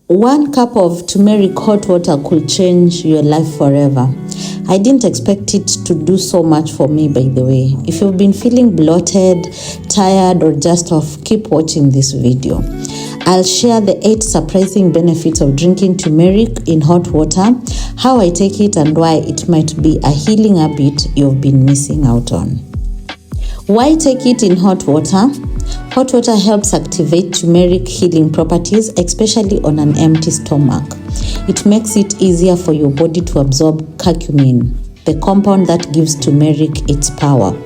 1 cup of turmeric hot water could change your life forever. I didn't expect it to do so much for me, by the way. If you've been feeling bloated, tired, or just off, keep watching this video. I'll share the 8 surprising benefits of drinking turmeric in hot water, how I take it, and why it might be a healing habit you've been missing out on. Why take it in hot water? Hot water helps activate turmeric healing properties, especially on an empty stomach. It makes it easier for your body to absorb curcumin, the compound that gives turmeric its power.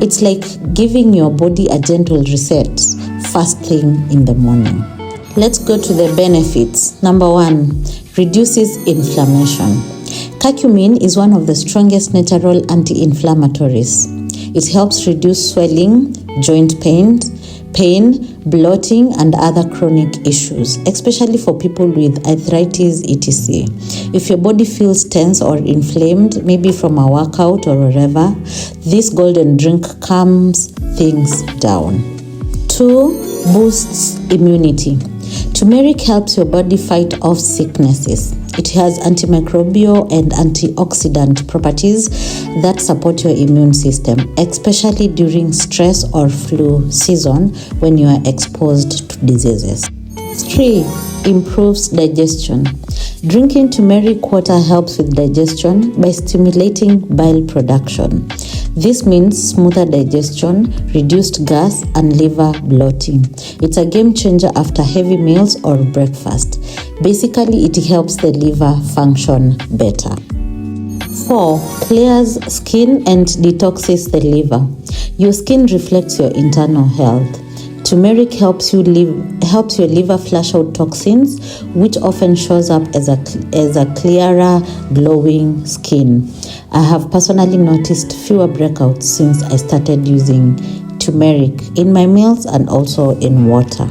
It's like giving your body a gentle reset first thing in the morning. Let's go to the benefits. Number 1, reduces inflammation. Curcumin is one of the strongest natural anti-inflammatories. It helps reduce swelling, joint pain, bloating, and other chronic issues, especially for people with arthritis, etc. If your body feels tense or inflamed, maybe from a workout or wherever, this golden drink calms things down. 2, boosts immunity. Turmeric helps your body fight off sicknesses. It has antimicrobial and antioxidant properties that support your immune system, especially during stress or flu season when you are exposed to diseases. 3, improves digestion. Drinking turmeric water helps with digestion by stimulating bile production. This means smoother digestion, reduced gas, and liver bloating. It's a game changer after heavy meals or breakfast. Basically, it helps the liver function better. 4, clears skin and detoxes the liver. Your skin reflects your internal health. Turmeric helps your liver flush out toxins, which often shows up as a clearer, glowing skin. I have personally noticed fewer breakouts since I started using turmeric in my meals and also in water.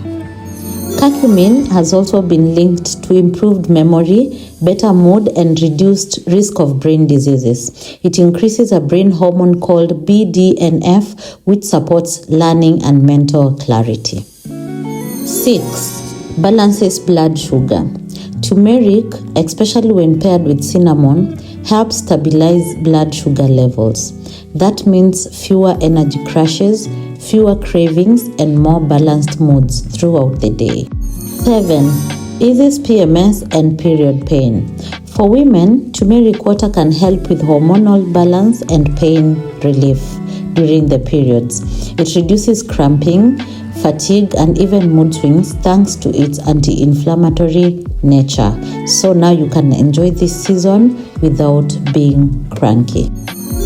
Curcumin has also been linked to improved memory, better mood, and reduced risk of brain diseases. It increases a brain hormone called BDNF, which supports learning and mental clarity. 6, balances blood sugar. Turmeric, especially when paired with cinnamon, helps stabilize blood sugar levels. That means fewer energy crashes, fewer cravings, and more balanced moods throughout the day. 7, eases PMS and period pain. For women, turmeric water can help with hormonal balance and pain relief during the periods. It reduces cramping, fatigue, and even mood swings thanks to its anti-inflammatory nature. So now you can enjoy this season without being cranky.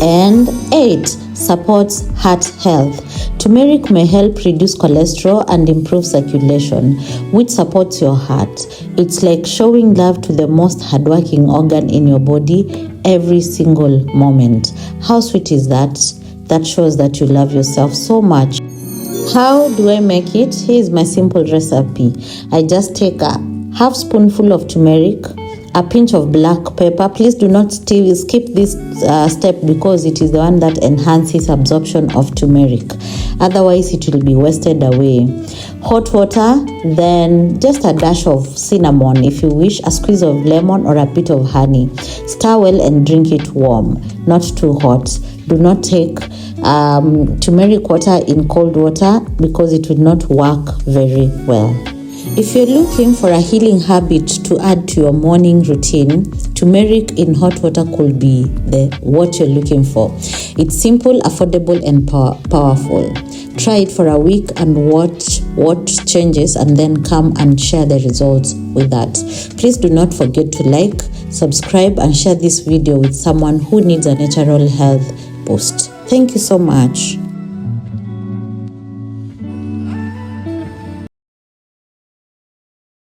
And 8, supports heart health. Turmeric may help reduce cholesterol and improve circulation, which supports your heart. It's like showing love to the most hardworking organ in your body every single moment. How sweet is that? That shows that you love yourself so much. How do I make it? Here's my simple recipe. I just take a half spoonful of turmeric, a pinch of black pepper. Please do not skip this step because it is the one that enhances absorption of turmeric. Otherwise, it will be wasted away. Hot water, then just a dash of cinnamon if you wish, a squeeze of lemon or a bit of honey. Stir well and drink it warm, not too hot. Do not take turmeric water in cold water because it will not work very well. If you're looking for a healing habit to add to your morning routine, turmeric in hot water could be what you're looking for. It's simple, affordable, and powerful. Try it for a week and watch what changes, and then come and share the results with that. Please do not forget to like, subscribe, and share this video with someone who needs a natural health boost. Thank you so much.